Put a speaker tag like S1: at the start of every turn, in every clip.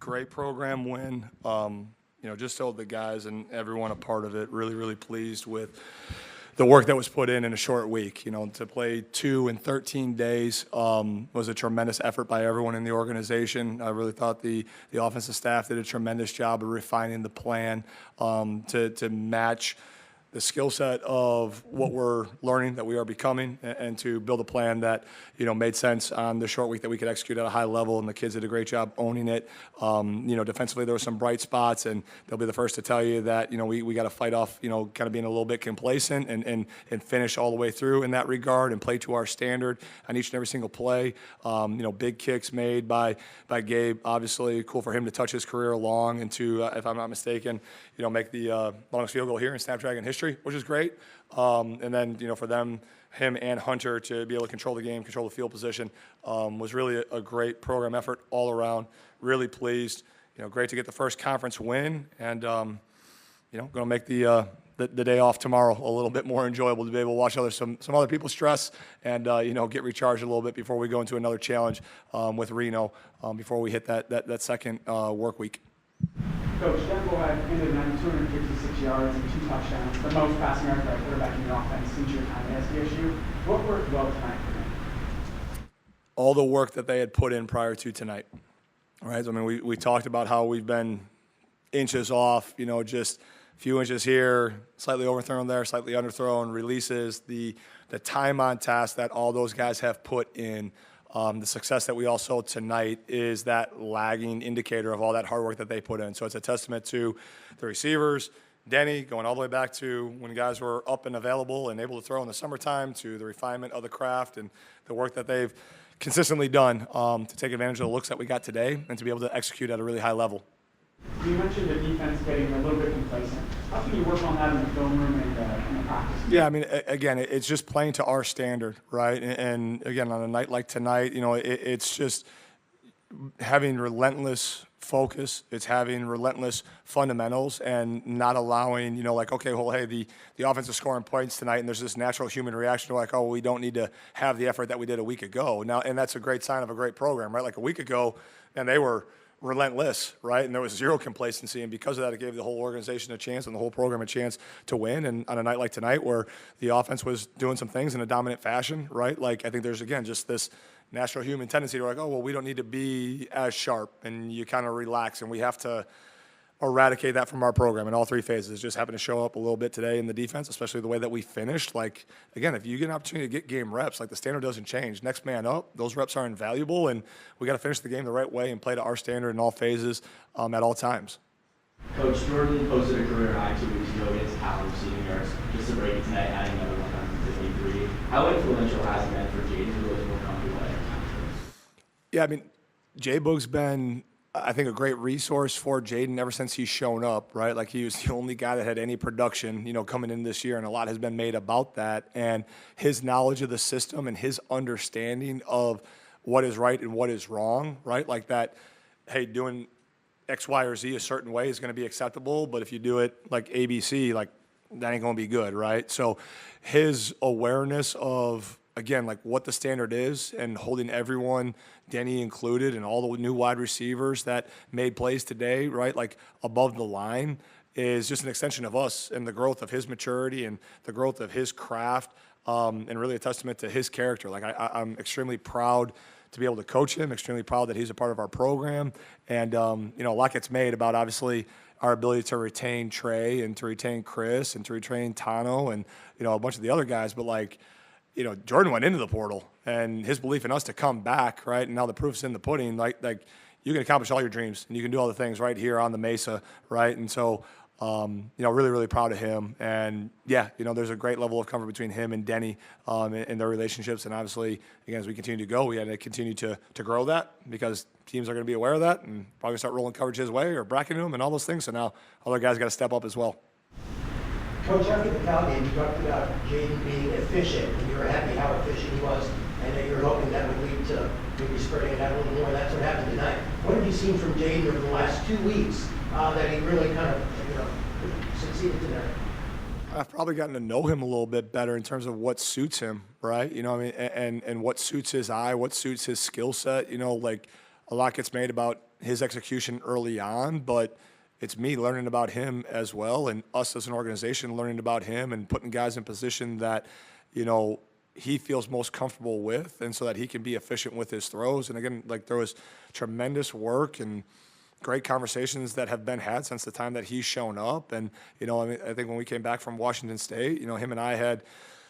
S1: Great program win. Just told the guys and everyone a part of it. Really, really pleased with the work that was put in a short week. To play 2 in 13 days was a tremendous effort by everyone in the organization. I really thought the offensive staff did a tremendous job of refining the plan to match the skill set of what we're learning, that we are becoming, and to build a plan that made sense on the short week that we could execute at a high level. And the kids did a great job owning it. Defensively there were some bright spots, and they'll be the first to tell you that we got to fight off kind of being a little bit complacent and finish all the way through in that regard and play to our standard on each and every single play. Big kicks made by Gabe. Obviously, cool for him to touch his career along and to, if I'm not mistaken, make the longest field goal here in Snapdragon history, which is great. And then, for him and Hunter to be able to control the game, control the field position, was really a great program effort all around. Really pleased. Great to get the first conference win, and going to make the day off tomorrow a little bit more enjoyable, to be able to watch some other people stress and get recharged a little bit before we go into another challenge with Reno before we hit that second work week.
S2: Coach, Denver had ended the night 256 yards and 2 touchdowns, the most passing yards by a quarterback in the offense since your time at Sdsu. What worked well tonight for them?
S1: All the work that they had put in prior to tonight. Right? I mean, we talked about how we've been inches off, just a few inches here, slightly overthrown there, slightly underthrown, releases, the time on task that all those guys have put in. The success that we all saw tonight is that lagging indicator of all that hard work that they put in. So it's a testament to the receivers, Denny, going all the way back to when guys were up and available and able to throw in the summertime, to the refinement of the craft and the work that they've consistently done to take advantage of the looks that we got today and to be able to execute at a really high level.
S2: You mentioned the defense getting a little bit complacent. How can you work on that in the film room and in the practice?
S1: Yeah, I mean, again, it's just playing to our standard, right? And again, on a night like tonight, it's just having relentless focus. It's having relentless fundamentals and not allowing, okay, well, hey, the offense is scoring points tonight, and there's this natural human reaction to like, oh, we don't need to have the effort that we did a week ago. Now, and that's a great sign of a great program, right? Like a week ago, and they were relentless, right? And there was zero complacency, and because of that, it gave the whole organization a chance and the whole program a chance to win. And on a night like tonight, where the offense was doing some things in a dominant fashion, right? Like, I think there's, again, just this natural human tendency to like, oh, well, we don't need to be as sharp, and you kind of relax, and we have to eradicate that from our program in all 3 phases. Just happened to show up a little bit today in the defense, especially the way that we finished. Like, again, if you get an opportunity to get game reps, like the standard doesn't change. Next man up, those reps are invaluable, and we got to finish the game the right way and play to our standard in all phases at all times.
S3: Coach, Jordan posted a career high 2 weeks ago against Howard receiving yards. Just to break it tonight, adding another 153. How influential has it been for Jaden to really more comfortable at times?
S1: Yeah, I mean, J-Boog's been, I think, a great resource for Jaden ever since he's shown up, right? Like, he was the only guy that had any production, coming in this year, and a lot has been made about that. And his knowledge of the system and his understanding of what is right and what is wrong, right? Like that, hey, doing X, Y, or Z a certain way is going to be acceptable, but if you do it like ABC, like, that ain't going to be good, right? So his awareness of, again, like what the standard is and holding everyone, Denny included, and all the new wide receivers that made plays today, right, like above the line, is just an extension of us and the growth of his maturity and the growth of his craft, and really a testament to his character. Like, I'm extremely proud to be able to coach him, extremely proud that he's a part of our program. And, a lot gets made about, obviously, our ability to retain Trey and to retain Chris and to retain Tano and, a bunch of the other guys. But, like, Jordan went into the portal, and his belief in us to come back, right? And now the proof's in the pudding. Like you can accomplish all your dreams, and you can do all the things right here on the Mesa, right? And so, really, really proud of him. And yeah, there's a great level of comfort between him and Denny in their relationships. And obviously, again, as we continue to go, we had to continue to grow that, because teams are going to be aware of that and probably start rolling coverage his way or bracketing him and all those things. So now other guys got to step up as well.
S4: Coach, after the Cal game, you talked about Jaden being efficient, and you were happy how efficient he was, and that you were hoping that would lead to maybe spreading it out a little more. That's what happened tonight. What have you seen from Jaden over the last 2 weeks that he really kind of, succeeded tonight?
S1: I've probably gotten to know him a little bit better in terms of what suits him, right? And what suits his eye, what suits his skill set. Like, a lot gets made about his execution early on, but it's me learning about him as well, and us as an organization learning about him and putting guys in position that, he feels most comfortable with, and so that he can be efficient with his throws. And again, like, there was tremendous work and great conversations that have been had since the time that he's shown up. And, I think when we came back from Washington State, him and I had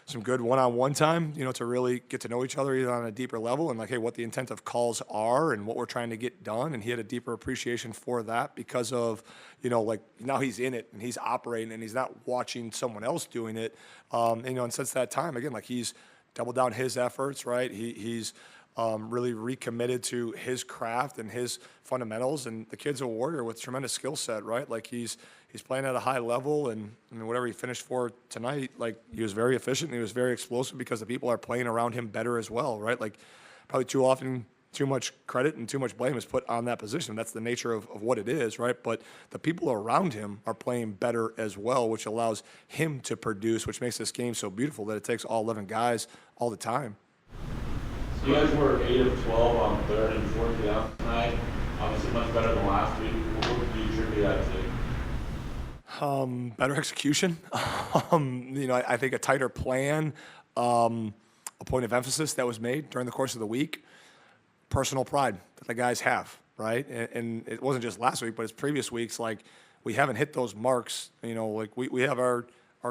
S1: some good one-on-one time, to really get to know each other either on a deeper level and, like, hey, what the intent of calls are and what we're trying to get done. And he had a deeper appreciation for that because of, like, now he's in it and he's operating and he's not watching someone else doing it. And since that time, again, like, he's doubled down his efforts, right? He's really recommitted to his craft and his fundamentals. And the kid's a warrior with tremendous skill set, right? Like, he's playing at a high level, and I mean, whatever he finished for tonight, like, he was very efficient and he was very explosive because the people are playing around him better as well, right? Like, probably too often, too much credit and too much blame is put on that position. That's the nature of what it is, right? But the people around him are playing better as well, which allows him to produce, which makes this game so beautiful that it takes all 11 guys all the time.
S5: So you guys were 8 of 12 on third and fourth down tonight. Obviously much better than last week. What would you attribute that to?
S1: Better execution. I think a tighter plan, a point of emphasis that was made during the course of the week, personal pride that the guys have, right? And it wasn't just last week, but it's previous weeks. Like, we haven't hit those marks. Like, we have our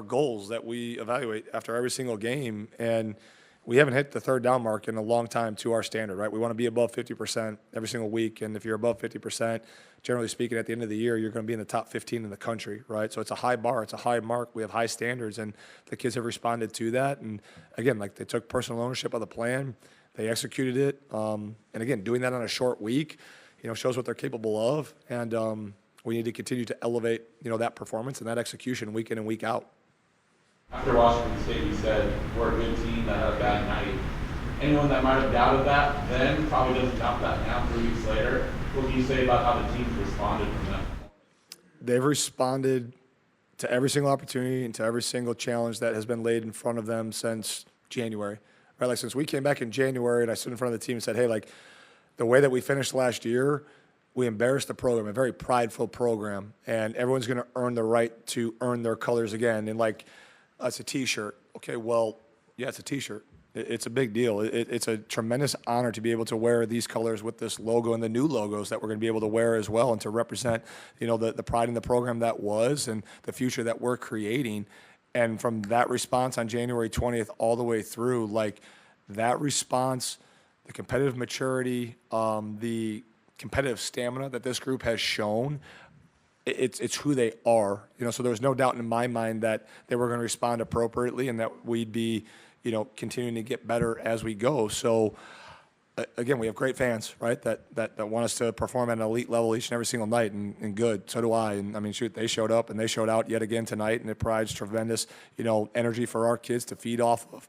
S1: goals that we evaluate after every single game, and we haven't hit the third down mark in a long time to our standard, right? We want to be above 50% every single week. And if you're above 50%, generally speaking, at the end of the year, you're going to be in the top 15 in the country, right? So it's a high bar. It's a high mark. We have high standards, and the kids have responded to that. And again, like, they took personal ownership of the plan. They executed it. And again, doing that on a short week, shows what they're capable of. And we need to continue to elevate, that performance and that execution week in and week out.
S5: After Washington State, you said we're a good team that had a bad night. Anyone that might have doubted that then probably doesn't doubt that now 3 weeks later. What can you say about how the team's responded from that?
S1: They've responded to every single opportunity and to every single challenge that has been laid in front of them since January. Right? Like, since we came back in January and I stood in front of the team and said, hey, like, the way that we finished last year, we embarrassed the program, a very prideful program, and everyone's going to earn the right to earn their colors again. And, like, it's a T-shirt. Okay, well, yeah, it's a T-shirt. It's a big deal. It's a tremendous honor to be able to wear these colors with this logo and the new logos that we're going to be able to wear as well, and to represent, the pride in the program that was and the future that we're creating. And from that response on January 20th all the way through, like, that response, the competitive maturity, the competitive stamina that this group has shown, it's who they are. So there was no doubt in my mind that they were going to respond appropriately and that we'd be, continuing to get better as we go. So again, we have great fans, right? That want us to perform at an elite level each and every single night, and good. So do I. And I mean, shoot, they showed up and they showed out yet again tonight, and it provides tremendous, energy for our kids to feed off of.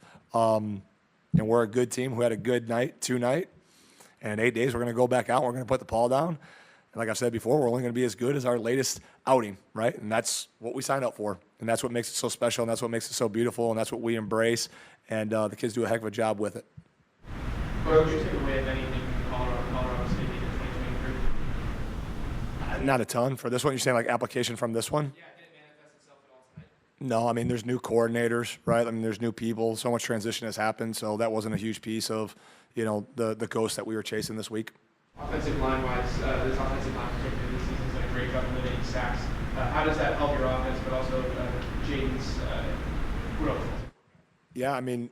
S1: And we're a good team who had a good night tonight. And in 8 days, we're going to go back out. And we're going to put the ball down. And like I said before, we're only going to be as good as our latest outing, right? And that's what we signed up for. And that's what makes it so special, and that's what makes it so beautiful, and that's what we embrace. And the kids do a heck of a job with it.
S2: What would you take away, if anything, from Colorado State in 2023?
S1: Not a ton. For this one, you're saying like application from this one?
S2: Yeah, did it manifest itself at all tonight?
S1: No, I mean, there's new coordinators, right? I mean, there's new people. So much transition has happened. So that wasn't a huge piece of, the ghost that we were chasing this week.
S2: Offensive line-wise, this offensive line particularly this season's done a great job limiting sacks. How does that help your offense, but also Jaden's growth?
S1: Yeah, I mean,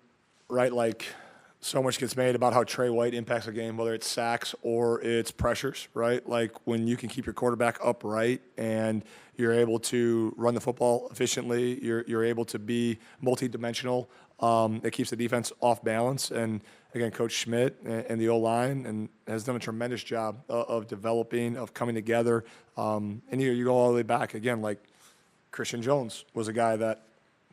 S1: right, like, so much gets made about how Trey White impacts a game, whether it's sacks or it's pressures, right? Like, when you can keep your quarterback upright and you're able to run the football efficiently, you're able to be multidimensional. It keeps the defense off balance. And again, Coach Schmidt and the O-line and has done a tremendous job of developing, of coming together. And you go all the way back again, like Christian Jones was a guy that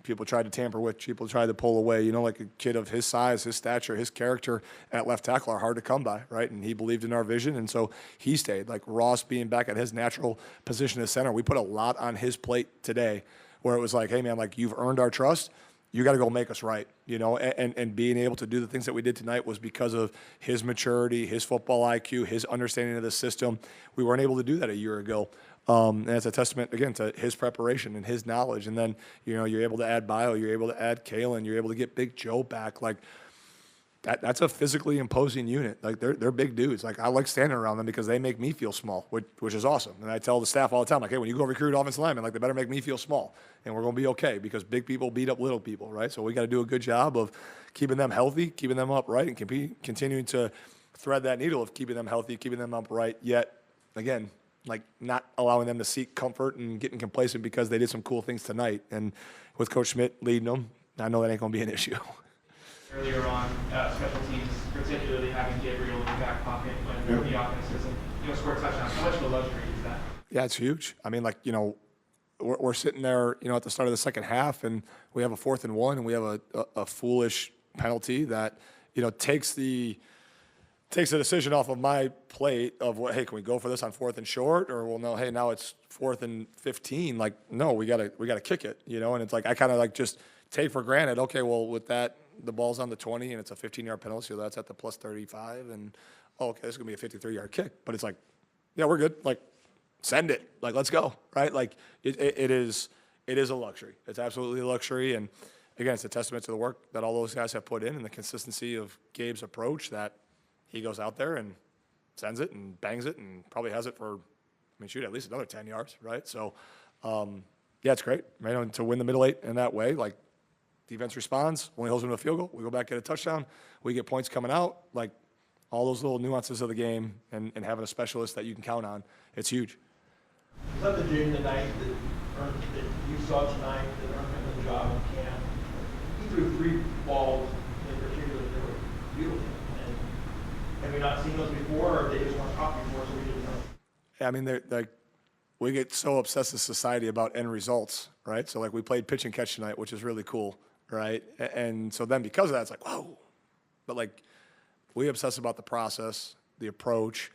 S1: people tried to tamper with, people tried to pull away. Like a kid of his size, his stature, his character at left tackle are hard to come by, right? And he believed in our vision, and so he stayed. Like Ross being back at his natural position as center, we put a lot on his plate today where it was like, hey, man, like, you've earned our trust. you got to go make us right, you know, and being able to do the things that we did tonight was because of his maturity, his football IQ, his understanding of the system. We weren't able to do that a year ago. And it's a testament, again, to his preparation and his knowledge. And then, you know, you're able to add Bio, you're able to add Kalen, you're able to get Big Joe back. Like, that's a physically imposing unit. Like, they're big dudes. Like, I like standing around them because they make me feel small, which is awesome. And I tell the staff all the time, like, hey, when you go recruit offensive linemen, like, they better make me feel small. And we're going to be okay because big people beat up little people, right? So we got to do a good job of keeping them healthy, keeping them upright, and continuing to thread that needle of keeping them healthy, keeping them upright, yet, again, like, not allowing them to seek comfort and getting complacent because they did some cool things tonight. And with Coach Schmidt leading them, I know that ain't going to be an issue.
S2: Earlier on, special teams, particularly having Gabriel in the back pocket when the offense doesn't, score touchdowns. How much of a luxury is that?
S1: Yeah, it's huge. I mean, like, you know, we're sitting there, you know, at the start of the second half, and we have a 4th and 1, and we have a foolish penalty that, you know, takes the decision off of my plate of what, hey, can we go for this on 4th and short, or well, no, hey, now it's 4th and 15. Like, no, we gotta kick it, you know. And it's like I kind of like just take for granted. Okay, well, with that, the ball's on the 20, and it's a 15-yard penalty, so that's at the plus 35, and okay, this is gonna be a 53-yard kick. But it's like, yeah, we're good. Like, send it. Like, let's go, right? Like, it is a luxury. It's absolutely a luxury, and again, it's a testament to the work that all those guys have put in and the consistency of Gabe's approach that he goes out there and sends it and bangs it and probably has it for, I mean, shoot, at least another 10 yards, right? So, yeah, it's great, right? And to win the middle eight in that way, like, defense responds, only holds them to a field goal, we go back, get a touchdown, we get points coming out, like, all those little nuances of the game and having a specialist that you can count on, it's huge.
S6: Was that the Jaden tonight that you saw tonight that earned him the job in camp? He threw 3 balls in particular that were beautiful. And have we not seen those before, or they just weren't caught before, so we didn't know?
S1: Yeah, I mean, they're like, we get so obsessed as society about end results, right? So, like, we played pitch and catch tonight, which is really cool, right? And so then because of that, it's like, whoa. But, like, we obsess about the process, the approach.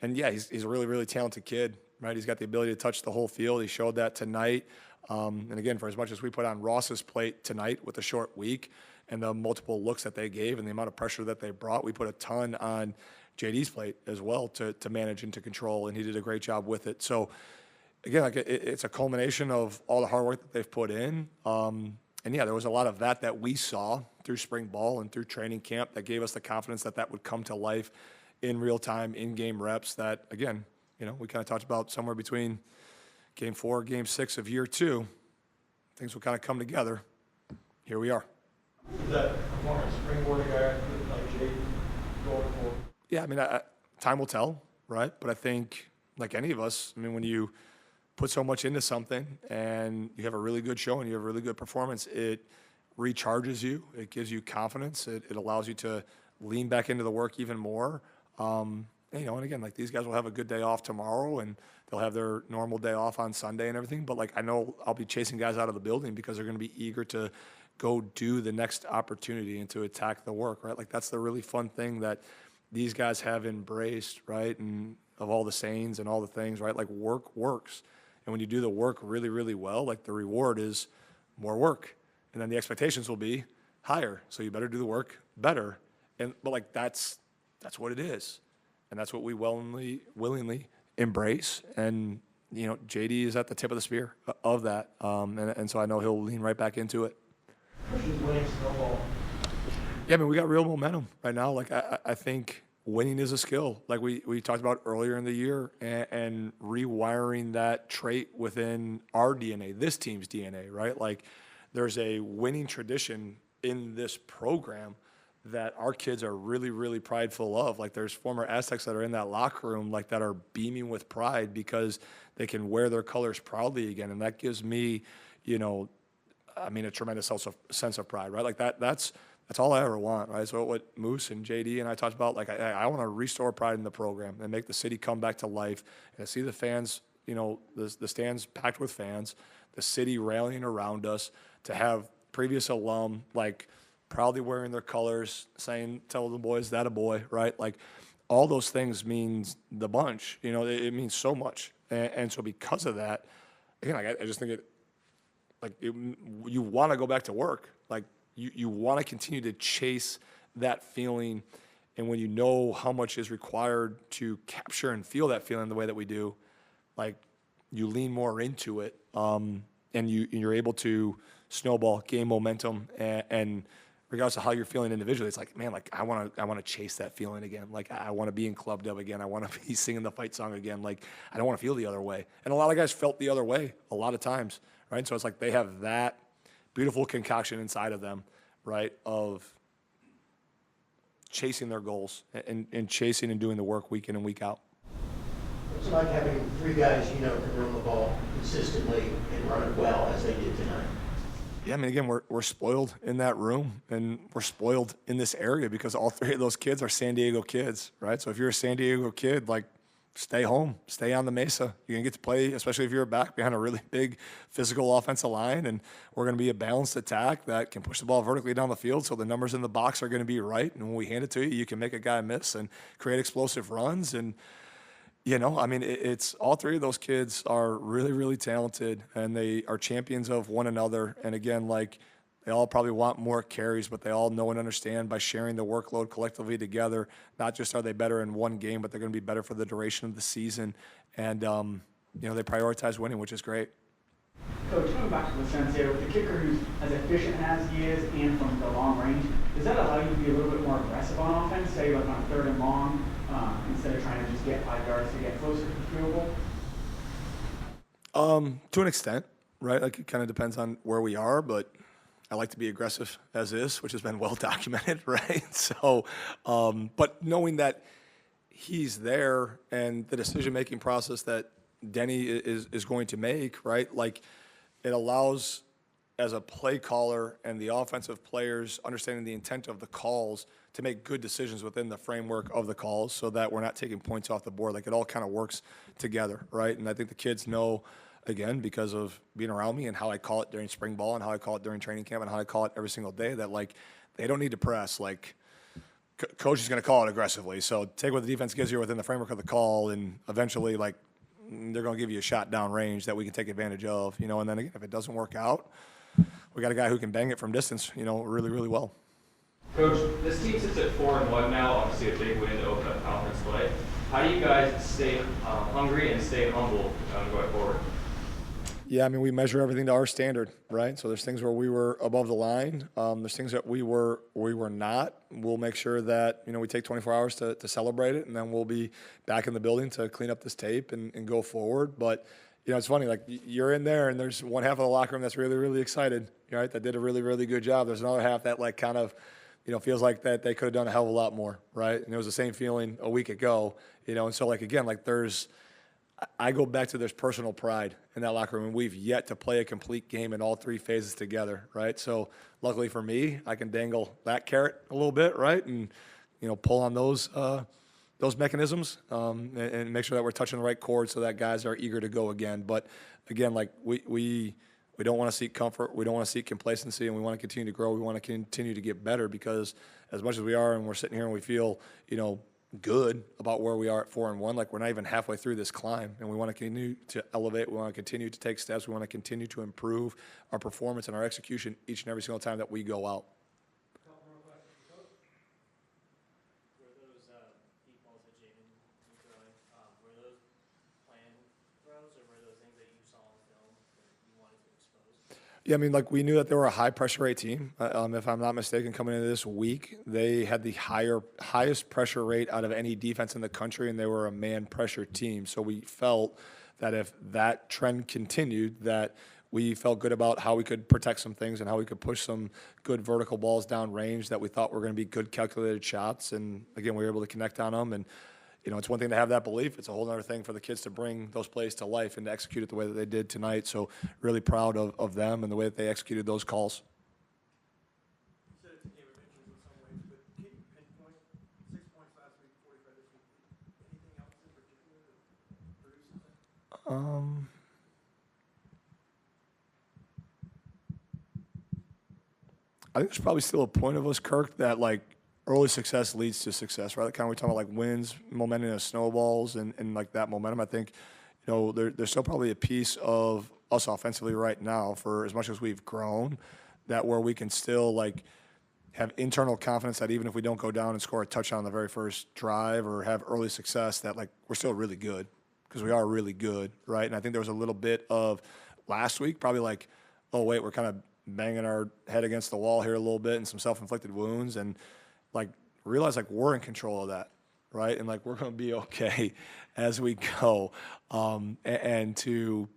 S1: And, yeah, he's a really, really talented kid, right? He's got the ability to touch the whole field. He showed that tonight. And, again, for as much as we put on Ross's plate tonight with a short week and the multiple looks that they gave and the amount of pressure that they brought, we put a ton on JD's plate as well to manage and to control, and he did a great job with it. So, again, like, it's a culmination of all the hard work that they've put in. And, yeah, there was a lot of that we saw through spring ball and through training camp that gave us the confidence that would come to life in real time, in-game reps that, again, you know, we kind of talked about somewhere between game 4, game 6 of year 2, things will kind of come together. Here we are.
S6: Is that a more springboard guy like Jaden going forward?
S1: Yeah, I mean, time will tell, right? But I think, like any of us, I mean, when you put so much into something and you have a really good show and you have a really good performance, it recharges you. It gives you confidence. It allows you to lean back into the work even more. You know, and again, like, these guys will have a good day off tomorrow and they'll have their normal day off on Sunday and everything. But, like, I know I'll be chasing guys out of the building because they're going to be eager to go do the next opportunity and to attack the work, right? Like, that's the really fun thing that these guys have embraced, right? And of all the sayings and all the things, right? Like, work works. And when you do the work really, really well, like, the reward is more work. And then the expectations will be higher. So you better do the work better. But like, that's what it is. And that's what we willingly embrace. And, you know, JD is at the tip of the spear of that. And so I know he'll lean right back into it.
S6: Christian's winning snowball.
S1: Yeah, I mean, we got real momentum right now. Like, I think winning is a skill, like we talked about earlier in the year, and rewiring that trait within our DNA, this team's DNA, right? Like, there's a winning tradition in this program that our kids are really, really prideful of. Like, there's former Aztecs that are in that locker room, like, that are beaming with pride because they can wear their colors proudly again. And that gives me, you know, I mean, a tremendous sense of pride, right? Like, that's all I ever want, right? So what Moose and JD and I talked about, like, I want to restore pride in the program and make the city come back to life and see the fans, you know, the stands packed with fans, the city rallying around us, to have previous alum, like, proudly wearing their colors, saying, tell the boys that a boy, right? Like, all those things means the bunch, you know, it means so much. And so because of that, again, I just think you want to go back to work. Like you want to continue to chase that feeling. And when you know how much is required to capture and feel that feeling the way that we do, like you lean more into it, and you're able to snowball, gain momentum, and regardless of how you're feeling individually, it's like, man, like I want to chase that feeling again. Like I want to be in Club Dub again. I want to be singing the fight song again. Like I don't want to feel the other way. And a lot of guys felt the other way a lot of times, right? So it's like they have that beautiful concoction inside of them, right, of chasing their goals and chasing and doing the work week in and week out.
S4: It's like having three guys you know can run the ball consistently and run it well as they did tonight.
S1: Yeah, I mean, again, we're spoiled in that room, and we're spoiled in this area because all three of those kids are San Diego kids, right? So if you're a San Diego kid, like, stay home, stay on the Mesa. You're going to get to play, especially if you're back behind a really big physical offensive line, and we're going to be a balanced attack that can push the ball vertically down the field so the numbers in the box are going to be right, and when we hand it to you, you can make a guy miss and create explosive runs. And you know, I mean, it's all three of those kids are really, really talented, and they are champions of one another. And again, like, they all probably want more carries, but they all know and understand by sharing the workload collectively together, not just are they better in one game, but they're going to be better for the duration of the season. And, you know, they prioritize winning, which is great.
S2: Coach, coming back to the Sdsu, the kicker who's as efficient as he is and from the long range, does that allow you to be a little bit more aggressive on offense, say like on 3rd and long, instead of trying to just get 5 yards to get closer to the field goal?
S1: To an extent, right? Like, it kind of depends on where we are, but I like to be aggressive as is, which has been well documented, right? So, but knowing that he's there and the decision-making process that Denny is going to make, right? Like, it allows, as a play caller and the offensive players understanding the intent of the calls, to make good decisions within the framework of the calls so that we're not taking points off the board. Like, it all kind of works together, right? And I think the kids know, again, because of being around me and how I call it during spring ball and how I call it during training camp and how I call it every single day, that, like, they don't need to press. Like, coach is going to call it aggressively. So take what the defense gives you within the framework of the call, and eventually, like, they're going to give you a shot down range that we can take advantage of, you know. And then again, if it doesn't work out, we got a guy who can bang it from distance, you know, really, really well.
S3: Coach, this team sits at 4-1 now, obviously a big win to open up conference play. How do you guys stay hungry and stay humble going forward?
S1: Yeah, I mean, we measure everything to our standard, right? So there's things where we were above the line. There's things that we were not. We'll make sure that, you know, we take 24 hours to celebrate it, and then we'll be back in the building to clean up this tape and go forward. But, you know, it's funny, like, you're in there and there's one half of the locker room that's really, really excited, right? That did a really, really good job. There's another half that, like, kind of, you know, feels like that they could have done a hell of a lot more, right? And it was the same feeling a week ago, you know. And so, like, again, like, I go back to there's personal pride in that locker room, and we've yet to play a complete game in all 3 phases together, right? So luckily for me, I can dangle that carrot a little bit, right? And, you know, pull on those mechanisms and make sure that we're touching the right chord so that guys are eager to go again. But again, like, we don't want to seek comfort. We don't want to seek complacency, and we want to continue to grow. We want to continue to get better, because as much as we are and we're sitting here and we feel, you know, good about where we are at 4-1, like, we're not even halfway through this climb, and we want to continue to elevate. We want to continue to take steps. We want to continue to improve our performance and our execution each and every single time that we go out.
S7: Were those deep balls that Jaden was throwing, were those planned throws, or were those things that you saw on film that you wanted to expose?
S1: Yeah, I mean, like, we knew that they were a high pressure rate team. If I'm not mistaken, coming into this week, they had the highest pressure rate out of any defense in the country, and they were a man pressure team. So we felt that if that trend continued, that we felt good about how we could protect some things and how we could push some good vertical balls down range that we thought were going to be good calculated shots. And again, we were able to connect on them. And, you know, it's one thing to have that belief. It's a whole other thing for the kids to bring those plays to life and to execute it the way that they did tonight. So really proud of them and the way that they executed those calls.
S6: You said it's a game of inches in some ways, but can you pinpoint 6 points last week, 45 this week? Anything else in particular that produces that?
S1: I think there's probably still a point of us, Kirk, that, like, early success leads to success, right? Like, kind of we talk about, like, wins, momentum, and snowballs, and like that momentum. I think, there's still probably a piece of us offensively right now, for as much as we've grown, that where we can still like have internal confidence that even if we don't go down and score a touchdown on the very first drive or have early success, that like we're still really good, because we are really good, right? And I think there was a little bit of last week, probably like, oh wait, we're kind of banging our head against the wall here a little bit and some self-inflicted wounds, and like realize like we're in control of that, right? And like we're going to be okay as we go, and to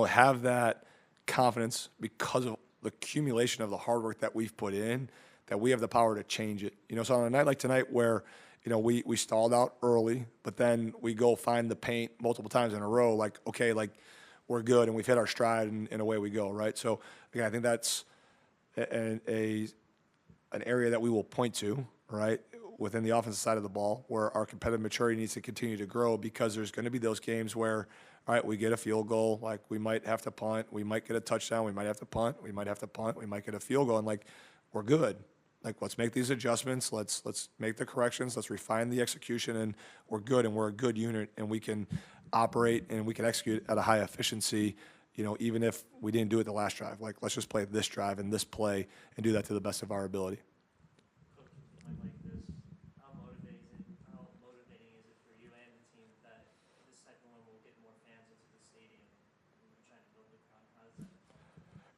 S1: have that confidence because of the accumulation of the hard work that we've put in, that we have the power to change it. So on a night like tonight where, we stalled out early, but then we go find the paint multiple times in a row, like, okay, like we're good and we've hit our stride and away we go, right? So again, I think that's an area that we will point to, right, within the offensive side of the ball, where our competitive maturity needs to continue to grow, because there's going to be those games where, all right, we get a field goal, like we might have to punt, we might get a touchdown, we might have to punt, we might have to punt, we might get a field goal, and like we're good. Like let's make these adjustments, let's make the corrections, let's refine the execution, and we're good, and we're a good unit, and we can operate and we can execute at a high efficiency, even if we didn't do it the last drive. Like let's just play this drive and this play and do that to the best of our ability.
S7: Coach, a game like this, how motivating is it for you and the team that this second one will get more fans into the stadium and you're trying to build the crowd? How does that?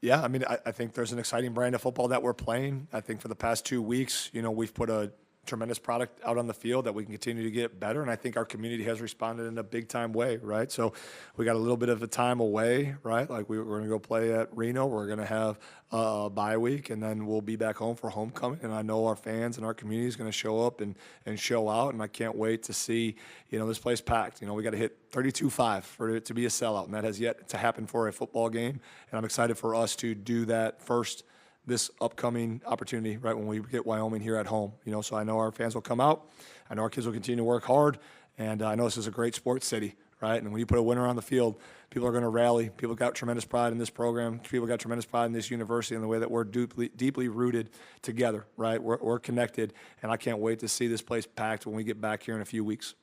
S1: Yeah, I mean, I think there's an exciting brand of football that we're playing. I think for the past 2 weeks, we've put a tremendous product out on the field that we can continue to get better, and I think our community has responded in a big-time way, right? So we got a little bit of a time away, right? Like we're going to go play at Reno. We're going to have a bye week, and then we'll be back home for homecoming, and I know our fans and our community is going to show up and show out, and I can't wait to see, this place packed. We got to hit 32-5 for it to be a sellout, and that has yet to happen for a football game, and I'm excited for us to do that first this upcoming opportunity, right, when we get Wyoming here at home. So I know our fans will come out. I know our kids will continue to work hard, and I know this is a great sports city, right? And when you put a winner on the field, people are going to rally. People got tremendous pride in this program. People got tremendous pride in this university and the way that we're deeply rooted together, right? We're connected, and I can't wait to see this place packed when we get back here in a few weeks.